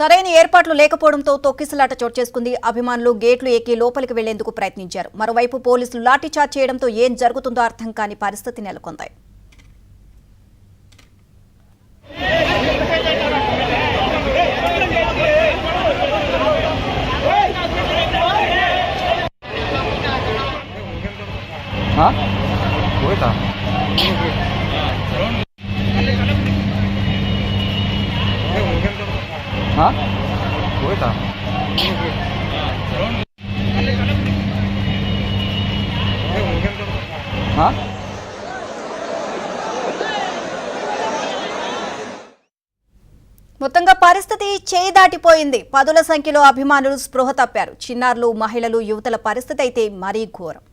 సరైన ఏర్పాట్లు లేకపోవడంతో తొక్కిసలాట చోటు చేసుకుంది. అభిమానులు గేట్లు ఎక్కి లోపలికి వెళ్లేందుకు ప్రయత్నించారు. మరోవైపు పోలీసులు లాఠీచార్జ్ చేయడంతో ఏం జరుగుతుందో అర్థం కాని పరిస్థితి నెలకొంది. మొత్తంగా పరిస్థితి చేయి దాటిపోయింది. పదుల సంఖ్యలో అభిమానులు స్పృహ తప్పారు. చిన్నారులు, మహిళలు, యువతల పరిస్థితి అయితే మరీ ఘోరం.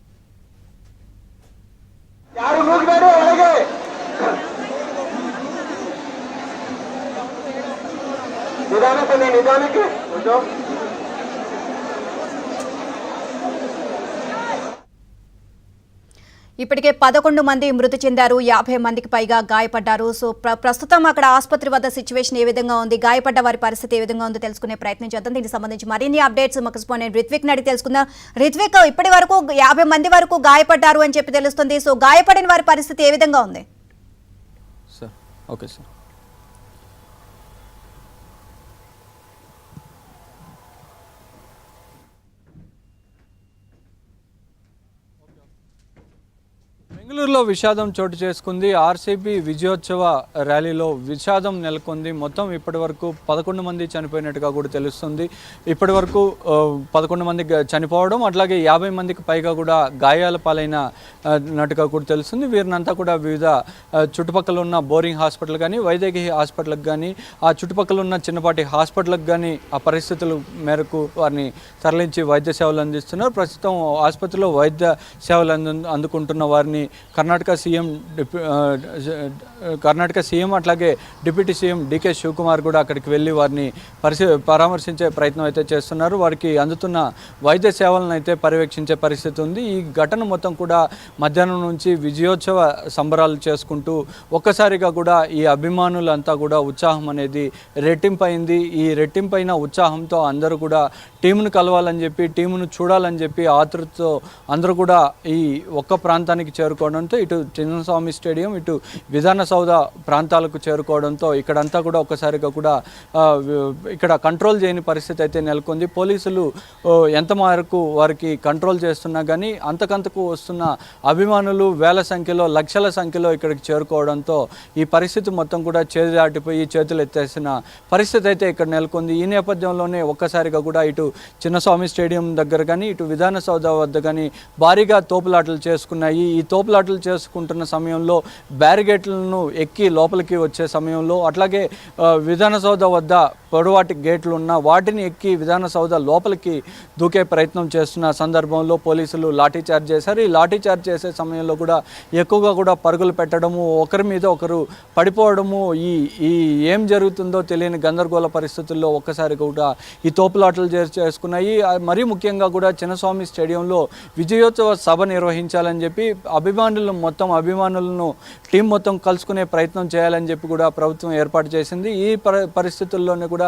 ఇప్పటికే 11 మంది మృతి చెందారు. 50 మందికి పైగా గాయపడ్డారు. సో ప్రస్తుతం అక్కడ ఆసుపత్రి వద్ద సిచ్యువేషన్ ఏ విధంగా ఉంది, గాయపడ్డ వారి పరిస్థితి ఏ విధంగా ఉందో తెలుసుకునే ప్రయత్నం చేద్దాం. దీనికి సంబంధించి మరిన్ని అప్డేట్స్ మాకు స్పాన్సర్ రిత్విక్ నడి తెలుసుకుందాం. రిత్విక్, ఇప్పటి వరకు 50 మంది వరకు గాయపడ్డారు అని చెప్పి తెలుస్తుంది. సో గాయపడిన వారి పరిస్థితి ఏ విధంగా ఉంది? Okay sir. బెంగళూరులో విషాదం చోటు చేసుకుంది. ఆర్సీబీ విజయోత్సవ ర్యాలీలో విషాదం నెలకొంది. మొత్తం ఇప్పటి వరకు 11 మంది చనిపోయినట్టుగా కూడా తెలుస్తుంది. ఇప్పటి వరకు 11 మంది చనిపోవడం, అట్లాగే 50 మందికి పైగా కూడా గాయాల పాలైనట్టుగా కూడా తెలుస్తుంది. వీరినంతా కూడా వివిధ చుట్టుపక్కల ఉన్న బోరింగ్ హాస్పిటల్ కానీ, వైద్యకి హాస్పిటల్కి కానీ, ఆ చుట్టుపక్కల ఉన్న చిన్నపాటి హాస్పిటల్కి కానీ ఆ పరిస్థితుల మేరకు వారిని తరలించి వైద్య సేవలు అందిస్తున్నారు. ప్రస్తుతం ఆసుపత్రిలో వైద్య సేవలు అందుకుంటున్న వారిని కర్ణాటక సీఎం అట్లాగే డిప్యూటీ సీఎం డీకే శివకుమార్ కూడా అక్కడికి వెళ్ళి వారిని పరామర్శించే ప్రయత్నం అయితే చేస్తున్నారు. వారికి అందుతున్న వైద్య సేవలను అయితే పర్యవేక్షించే పరిస్థితి ఉంది. ఈ ఘటన మొత్తం కూడా మధ్యాహ్నం నుంచి విజయోత్సవ సంబరాలు చేసుకుంటూ ఒక్కసారిగా కూడా ఈ అభిమానులంతా కూడా ఉత్సాహం అనేది రెట్టింపైంది. ఈ రెట్టింపైన ఉత్సాహంతో అందరూ కూడా టీమును కలవాలని చెప్పి, టీమును చూడాలని చెప్పి ఆతృతతో అందరూ కూడా ఈ ఒక్క ప్రాంతానికి చేరుకోవడంతో ఇటు చిన్నస్వామి స్టేడియం, ఇటు విధాన సౌధ ప్రాంతాలకు చేరుకోవడంతో ఇక్కడంతా కూడా ఒక్కసారిగా కూడా ఇక్కడ కంట్రోల్ చేయని పరిస్థితి అయితే నెలకొంది. పోలీసులు ఎంత మేరకు వారికి కంట్రోల్ చేస్తున్నా కానీ అంతకంతకు వస్తున్న అభిమానులు వేల సంఖ్యలో, లక్షల సంఖ్యలో ఇక్కడికి చేరుకోవడంతో ఈ పరిస్థితి మొత్తం కూడా చేతి దాటిపోయి చేతులు ఎత్తేసిన పరిస్థితి అయితే ఇక్కడ నెలకొంది. ఈ నేపథ్యంలోనే ఒక్కసారిగా కూడా ఇటు చిన్నస్వామి స్టేడియం దగ్గర కానీ, ఇటు విధాన సౌధ వద్ద కానీ భారీగా తోపులాటలు చేసుకున్నాయి. ఈ తోపులాటలు చేసుకుంటున్న సమయంలో బ్యారిగేట్లను ఎక్కి లోపలికి వచ్చే సమయంలో, అట్లాగే విధాన సౌధ వద్ద పొడవాటి గేట్లు ఉన్న వాటిని ఎక్కి విధాన సౌధ లోపలికి దూకే ప్రయత్నం చేస్తున్న సందర్భంలో పోలీసులు లాఠీచార్జ్ చేశారు. ఈ లాఠీచార్జ్ చేసే సమయంలో కూడా ఎక్కువగా కూడా పరుగులు పెట్టడము, ఒకరి మీద ఒకరు పడిపోవడము, ఈ ఏం జరుగుతుందో తెలియని గందరగోళ పరిస్థితుల్లో ఒక్కసారి కూడా ఈ తోపులాటలు చేసుకున్నాయి. మరీ ముఖ్యంగా కూడా చిన్నస్వామి స్టేడియంలో విజయోత్సవ సభ నిర్వహించాలని చెప్పి అభిమానులను టీం మొత్తం కలుసుకునే ప్రయత్నం చేయాలని చెప్పి కూడా ప్రభుత్వం ఏర్పాటు చేసింది. ఈ పరిస్థితుల్లోనే కూడా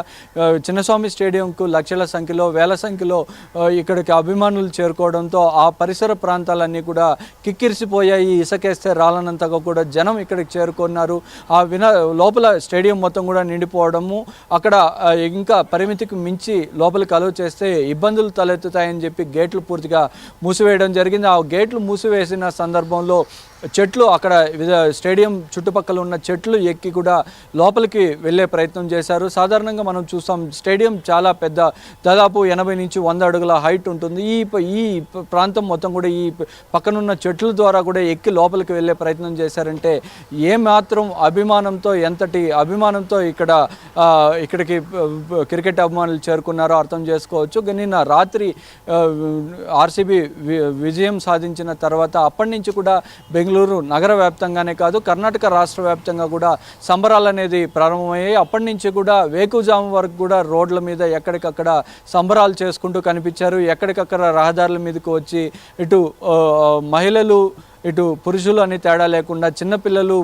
చిన్నస్వామి స్టేడియంకు లక్షల సంఖ్యలో, వేల సంఖ్యలో ఇక్కడికి అభిమానులు చేరుకోవడంతో ఆ పరిసర ప్రాంతాలన్నీ కూడా కిక్కిరిసిపోయాయి. ఇసుకేస్తే రాలనంతగా కూడా జనం ఇక్కడికి చేరుకున్నారు. లోపల స్టేడియం మొత్తం కూడా నిండిపోవడము, అక్కడ ఇంకా పరిమితికి మించి లోపలికి అలౌ చేస్తే ఇబ్బందులు తలెత్తుతాయని చెప్పి గేట్లు పూర్తిగా మూసివేయడం జరిగింది. ఆ గేట్లు మూసివేసిన సందర్భంలో చెట్లు, అక్కడ స్టేడియం చుట్టుపక్కల ఉన్న చెట్లు ఎక్కి కూడా లోపలికి వెళ్ళే ప్రయత్నం చేశారు. సాధారణంగా మనం చూస్తాం స్టేడియం చాలా పెద్ద, దాదాపు 80 నుంచి 100 అడుగుల హైట్ ఉంటుంది. ఈ ప్రాంతం మొత్తం కూడా ఈ పక్కనున్న చెట్ల ద్వారా కూడా ఎక్కి లోపలికి వెళ్ళే ప్రయత్నం చేశారంటే ఏమాత్రం అభిమానంతో, ఎంతటి అభిమానంతో ఇక్కడికి క్రికెట్ అభిమానులు చేరుకున్నారో అర్థం చేసుకోవచ్చు. నిన్న రాత్రి ఆర్సీబీ విజయం సాధించిన తర్వాత అప్పటి నుంచి కూడా బెంగళూరు నగర వ్యాప్తంగానే కాదు, కర్ణాటక రాష్ట్ర వ్యాప్తంగా కూడా సంబరాలు అనేది ప్రారంభమయ్యాయి. అప్పటి నుంచి కూడా వేకుజాము వరకు కూడా రోడ్ల మీద ఎక్కడికక్కడ సంబరాలు చేసుకుంటూ కనిపించారు. ఎక్కడికక్కడ రహదారుల మీదకు వచ్చి ఇటు మహిళలు, ఇటు పురుషులు అని తేడా లేకుండా చిన్నపిల్లలు